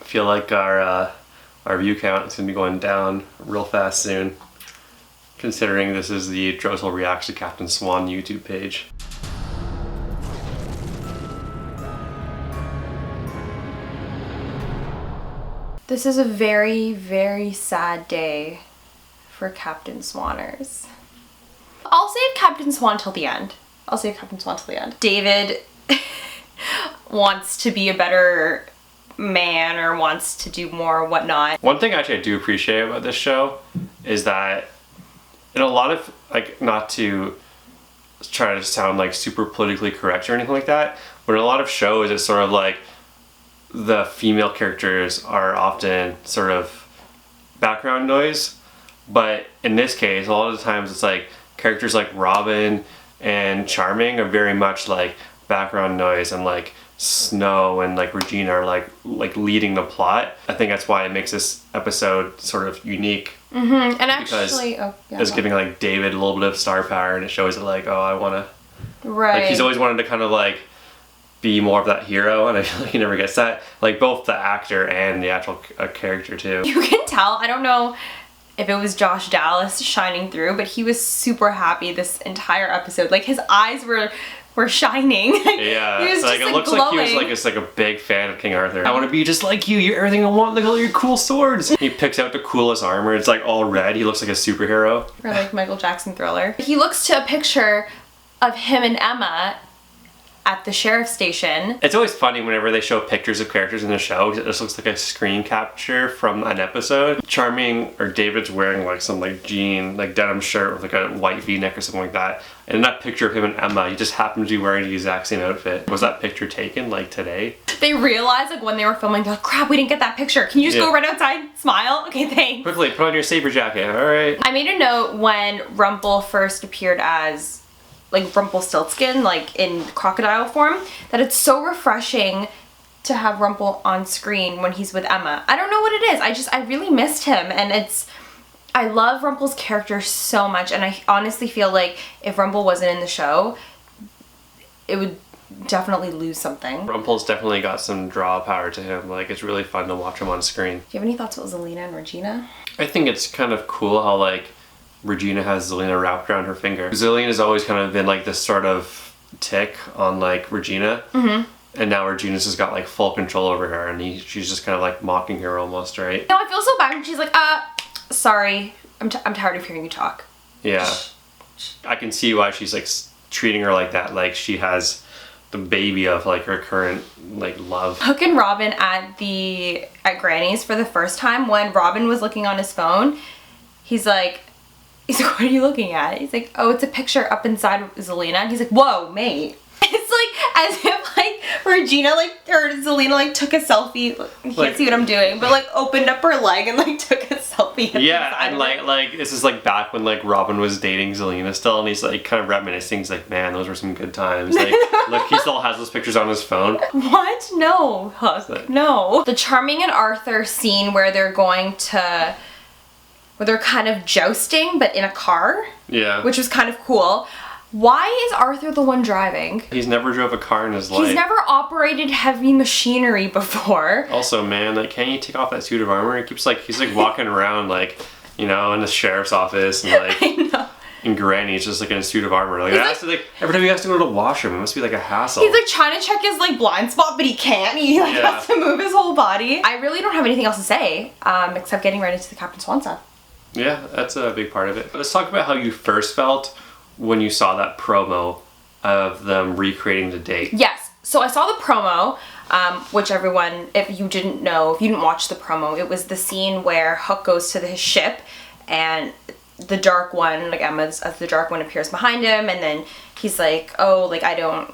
I feel like our view count is going to be going down real fast soon, considering this is the Jossyl Reacts to Captain SWAN YouTube page. This is a very, very sad day for Captain Swanners. I'll save Captain Swan till the end. David wants to be a better man or wants to do more, whatnot. One thing actually I do appreciate about this show is that in a lot of, like, not to try to sound like super politically correct or anything like that, but in a lot of shows it's sort of like the female characters are often sort of background noise, but in this case a lot of the times it's like characters like Robin and Charming are very much like background noise, and like Snow and like Regina are like leading the plot. I think that's why it makes this episode sort of unique. And actually, it's giving like David a little bit of star power, and it shows that like, oh, I want to, right, like he's always wanted to kind of like be more of that hero, and I feel like he never gets that, like both the actor and the actual character too. You can tell, I don't know if it was Josh Dallas shining through, but he was super happy this entire episode. Like his eyes were shining. Yeah, he was like, just, it looks glowing. like he was like a big fan of King Arthur. I want to be just like you. You're everything I want. Look at all your cool swords. He picks out the coolest armor. It's like all red. He looks like a superhero. Or like Michael Jackson Thriller. He looks to a picture of him and Emma at the sheriff's station. It's always funny whenever they show pictures of characters in the show, because it just looks like a screen capture from an episode. Charming, or David's wearing like some like jean, like denim shirt with like a white v-neck or something like that. And in that picture of him and Emma, he just happened to be wearing the exact same outfit. Was that picture taken like today? They realized like when they were filming, they're like, crap, we didn't get that picture. Can you just go right outside, smile? Okay, thanks. Quickly, put on your saber jacket, alright. I made a note when Rumple first appeared as like Rumpelstiltskin, like in crocodile form, that it's so refreshing to have Rumple on screen when he's with Emma. I don't know what it is. I really missed him, and I love Rumple's character so much, and I honestly feel like if Rumple wasn't in the show, it would definitely lose something. Rumple's definitely got some draw power to him. Like, it's really fun to watch him on screen. Do you have any thoughts about Zelina and Regina? I think it's kind of cool how like Regina has Zelina wrapped around her finger. Zelina's always kind of been like this sort of tick on like Regina. And now Regina's just got like full control over her, and she's just kind of like mocking her almost, right? No, I feel so bad when she's like, sorry, I'm tired of hearing you talk. Yeah. I can see why she's like treating her like that. Like she has the baby of like her current like love. Hook and Robin at Granny's for the first time, when Robin was looking on his phone, he's like, what are you looking at? He's like, oh, it's a picture up inside of Zelina. And he's like, whoa, mate. It's like as if like Regina or Zelina like took a selfie. You can't see what I'm doing, but like opened up her leg and like took a selfie. Yeah, and like this is like back when like Robin was dating Zelina still, and he's like kind of reminiscing. He's like, man, those were some good times. Like, look, he still has those pictures on his phone. What? No, Hook. No. The Charming and Arthur scene where they're kind of jousting, but in a car. Yeah. Which was kind of cool. Why is Arthur the one driving? He's never drove a car in his life. He's never operated heavy machinery before. Also, man, like, can't you take off that suit of armor? He's like walking around like, you know, in the sheriff's office, and like, I know. And Granny's just like in a suit of armor. Like, every time he has to go to the washroom, it must be like a hassle. He's like trying to check his like blind spot, but he can't. He like has to move his whole body. I really don't have anything else to say, except getting ready to the Captain Swan stuff. Yeah, that's a big part of it. Let's talk about how you first felt when you saw that promo of them recreating the date. Yes, so I saw the promo, which everyone, if you didn't watch the promo, it was the scene where Hook goes to his ship, and the Dark One, like Emma's, as the Dark One appears behind him, and then he's like, oh, like I don't,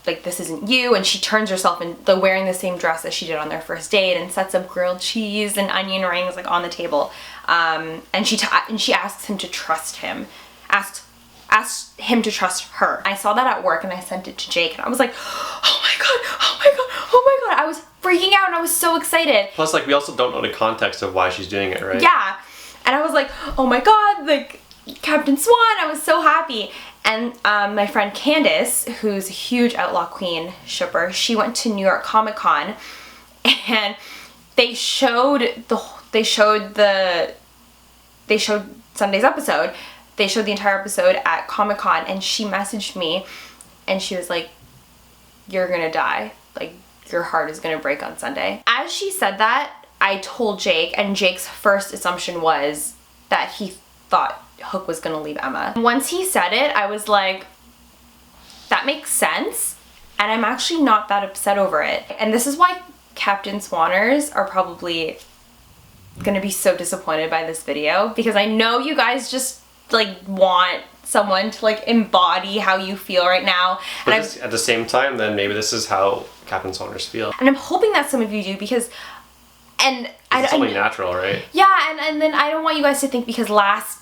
like this isn't you, and she turns herself in wearing the same dress that she did on their first date, and sets up grilled cheese and onion rings like on the table, and she asks him to trust him, asks him to trust her. I saw that at work and I sent it to Jake, and I was like, oh my god, oh my god, oh my god. I was freaking out and I was so excited. Plus, like, we also don't know the context of why she's doing it, right? Yeah. And I was like, oh my god, like, Captain Swan, I was so happy. And my friend Candace, who's a huge Outlaw Queen shipper, she went to New York Comic Con, and they showed Sunday's episode. They showed the entire episode at Comic-Con, and she messaged me and she was like, "You're gonna die. Like, your heart is gonna break on Sunday." As she said that, I told Jake, and Jake's first assumption was that he thought Hook was gonna leave Emma. Once he said it, I was like, that makes sense, and I'm actually not that upset over it. And this is why Captain Swanners are probably gonna be so disappointed by this video, because I know you guys just like want someone to like embody how you feel right now. But at the same time, then maybe this is how Captain Swanners feel. And I'm hoping that some of you do, because it's only natural, right? Yeah, and then I don't want you guys to think because last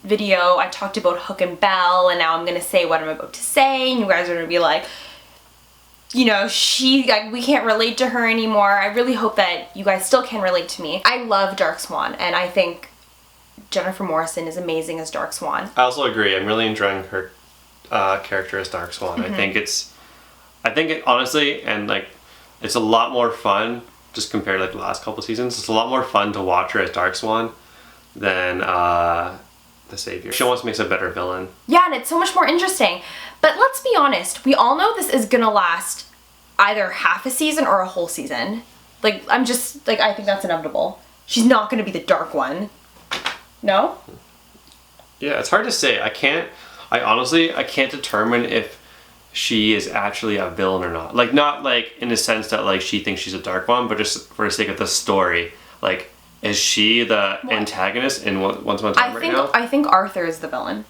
video I talked about Hook and Belle, and now I'm gonna say what I'm about to say, and you guys are gonna be like, you know, we can't relate to her anymore. I really hope that you guys still can relate to me. I love Dark Swan, and I think Jennifer Morrison is amazing as Dark Swan. I also agree. I'm really enjoying her character as Dark Swan. I think it honestly, and like, it's a lot more fun just compared to like the last couple seasons. It's a lot more fun to watch her as Dark Swan than the Savior. She almost makes a better villain. Yeah, and it's so much more interesting. But let's be honest, we all know this is gonna last either half a season or a whole season. Like, I think that's inevitable. She's not gonna be the dark one. No? Yeah, it's hard to say. I honestly can't determine if she is actually a villain or not. Like, not like in the sense that like she thinks she's a dark one, but just for the sake of the story. Like, is she the antagonist in Once Upon a Time right now? I think Arthur is the villain.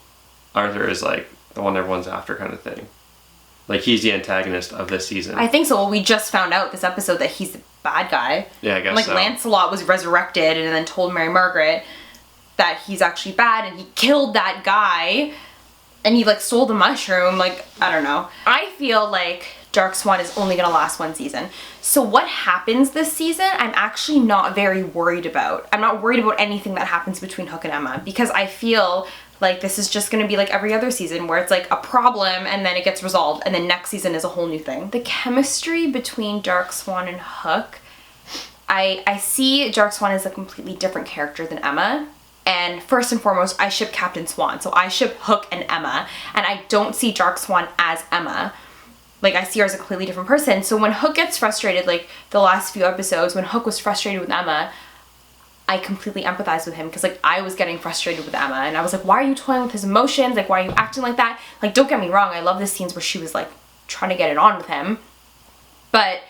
Arthur is like the one everyone's after kind of thing. Like, he's the antagonist of this season. I think so. Well, we just found out this episode that he's the bad guy. Yeah, I guess like, so. Lancelot was resurrected and then told Mary Margaret that he's actually bad, and he killed that guy, and he like stole the mushroom. Like, I don't know. I feel like Dark Swan is only gonna last one season. So what happens this season, I'm actually not very worried about. I'm not worried about anything that happens between Hook and Emma, because I feel like this is just gonna be like every other season where it's like a problem and then it gets resolved, and then next season is a whole new thing. The chemistry between Dark Swan and Hook, I see Dark Swan as a completely different character than Emma. And first and foremost, I ship Captain Swan. So I ship Hook and Emma, and I don't see Dark Swan as Emma. Like, I see her as a completely different person. So when Hook gets frustrated, like the last few episodes, when Hook was frustrated with Emma, I completely empathize with him, because like I was getting frustrated with Emma, and I was like, why are you toying with his emotions? Like, why are you acting like that? Like, don't get me wrong, I love the scenes where she was like trying to get it on with him, but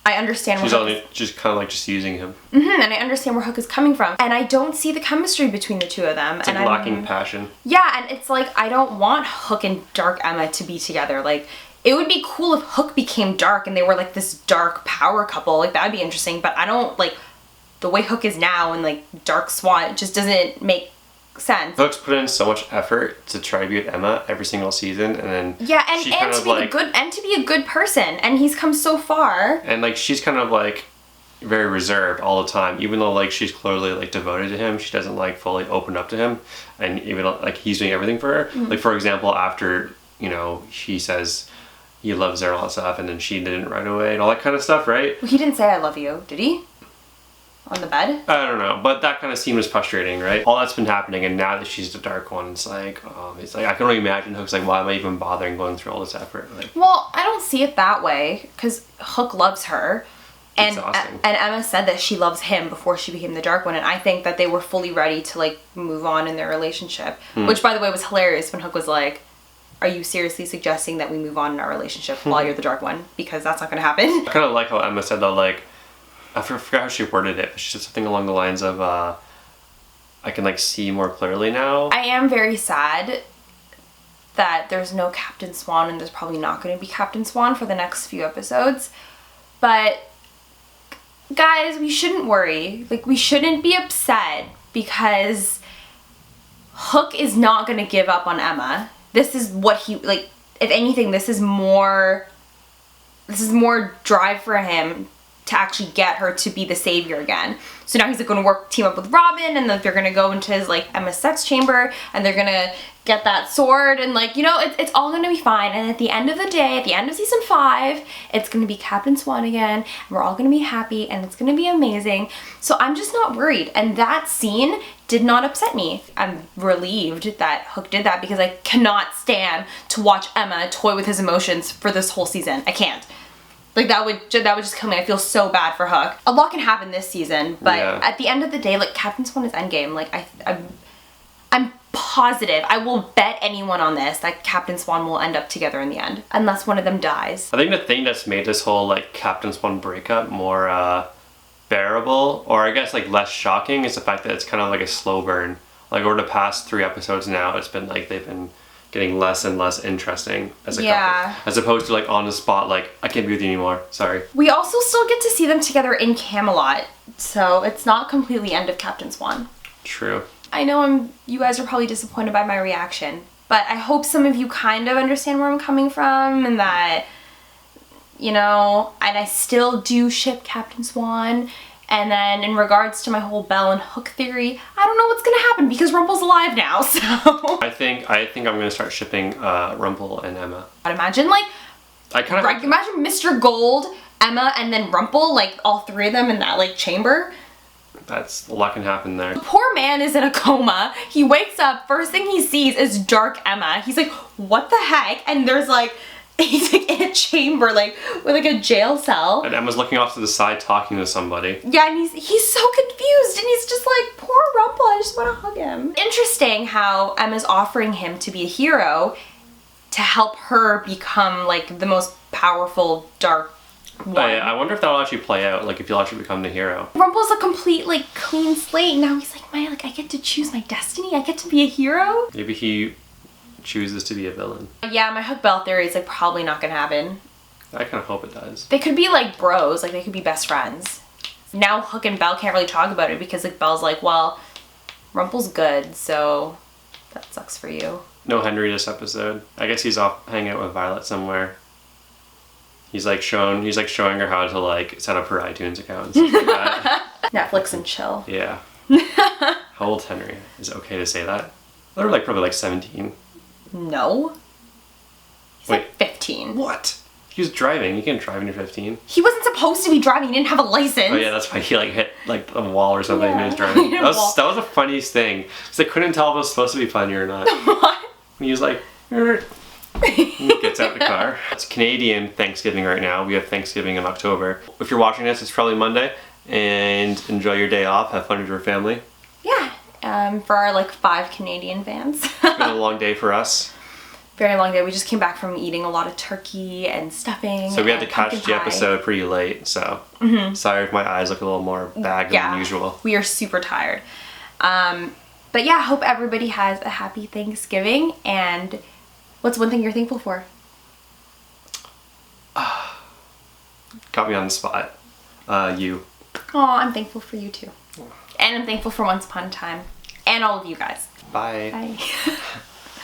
I understand where she's kind of like just using him. And I understand where Hook is coming from, and I don't see the chemistry between the two of them. It's like lacking passion. Yeah, and it's like, I don't want Hook and Dark Emma to be together. Like, it would be cool if Hook became dark and they were like this dark power couple. Like, that'd be interesting, but I don't like the way Hook is now, and like Dark Swan, it just doesn't make sense. Hook's put in so much effort to try to be with Emma every single season, and then yeah, and to be a good person, and he's come so far. And like, she's kind of like very reserved all the time, even though like she's clearly like devoted to him. She doesn't like fully open up to him, and even like he's doing everything for her. Like, for example, after, you know, she says he loves her and all that stuff, and then she didn't right away and all that kind of stuff, right? Well, he didn't say I love you, did he? On the bed? I don't know, but that kind of scene was frustrating, right? All that's been happening, and now that she's the dark one, it's like I can only imagine Hook's like, why am I even bothering going through all this effort? Like, well, I don't see it that way, because Hook loves her, and exhausting. And Emma said that she loves him before she became the dark one, and I think that they were fully ready to like move on in their relationship. Which, by the way, was hilarious when Hook was like, "Are you seriously suggesting that we move on in our relationship while you're the dark one? Because that's not going to happen." I kind of like how Emma said that, like, I forgot how she worded it, but she said something along the lines of, I can like see more clearly now. I am very sad that there's no Captain Swan, and there's probably not going to be Captain Swan for the next few episodes. But guys, we shouldn't worry. Like, we shouldn't be upset, because Hook is not going to give up on Emma. This is what he, like, if anything, this is more drive for him to actually get her to be the savior again. So now he's like, going to team up with Robin, and like they're gonna go into his like Emma's sex chamber, and they're gonna get that sword, and like, you know, it's all gonna be fine. And at the end of the day, at the end of season 5, it's gonna be Captain Swan again, and we're all gonna be happy, and it's gonna be amazing. So I'm just not worried. And that scene did not upset me. I'm relieved that Hook did that, because I cannot stand to watch Emma toy with his emotions for this whole season. I can't. Like, that would just kill me. I feel so bad for Hook. A lot can happen this season, but at the end of the day, like, Captain Swan is endgame. Like, I'm positive, I will bet anyone on this, that Captain Swan will end up together in the end, unless one of them dies. I think the thing that's made this whole like Captain Swan breakup more bearable, or I guess like less shocking, is the fact that it's kind of like a slow burn. Like over the past 3 episodes now, it's been like they've been getting less and less interesting as a couple, as opposed to like on the spot, like, I can't be with you anymore, sorry. We also still get to see them together in Camelot, so it's not completely end of Captain Swan. True. I know you guys are probably disappointed by my reaction, but I hope some of you kind of understand where I'm coming from, and that, you know, and I still do ship Captain Swan. And then in regards to my whole Belle and Hook theory, I don't know what's gonna happen, because Rumple's alive now, so. I think I'm gonna start shipping Rumple and Emma. I'd imagine, like, imagine Mr. Gold, Emma, and then Rumple, like all 3 of them in that like chamber. A lot can happen there. The poor man is in a coma. He wakes up, first thing he sees is dark Emma. He's like, what the heck? And there's like, he's like in a chamber, like with like a jail cell. And Emma's looking off to the side talking to somebody. Yeah, and he's so confused, and he's just like, poor Rumple, I just want to hug him. Interesting how Emma's offering him to be a hero to help her become like the most powerful dark one. I wonder if that'll actually play out, like if you'll actually become the hero. Rumple's a complete like clean slate. Now he's like, I get to choose my destiny. I get to be a hero. Maybe he chooses to be a villain. Yeah, my Hook Belle theory is like probably not gonna happen. I kind of hope it does. They could be like bros, like they could be best friends. Now Hook and Belle can't really talk about it, because like Belle's like, well, Rumple's good, so that sucks for you. No Henry this episode. I guess he's off hanging out with Violet somewhere. He's showing her how to like set up her iTunes account and stuff like that. Netflix and chill. Yeah. How old's Henry? Is it okay to say that? They're like probably like 17. No. He's like 15. What? He was driving. You can't drive when you're 15. He wasn't supposed to be driving. He didn't have a license. Oh yeah, that's why he like hit like a wall or something when he was driving. That was the funniest thing. Because they couldn't tell if it was supposed to be funny or not. What? And he was like, he gets out the car. It's Canadian Thanksgiving right now. We have Thanksgiving in October. If you're watching this, it's probably Monday. And enjoy your day off. Have fun with your family. Yeah. For our like 5 Canadian fans. It's been a long day for us. Very long day. We just came back from eating a lot of turkey and stuffing. So we had to catch the episode pretty late. So sorry if my eyes look a little more bagged than usual. We are super tired. But yeah, hope everybody has a happy Thanksgiving. And what's one thing you're thankful for? Got me on the spot. You. Oh, I'm thankful for you too. And I'm thankful for Once Upon a Time. And all of you guys. Bye. Bye.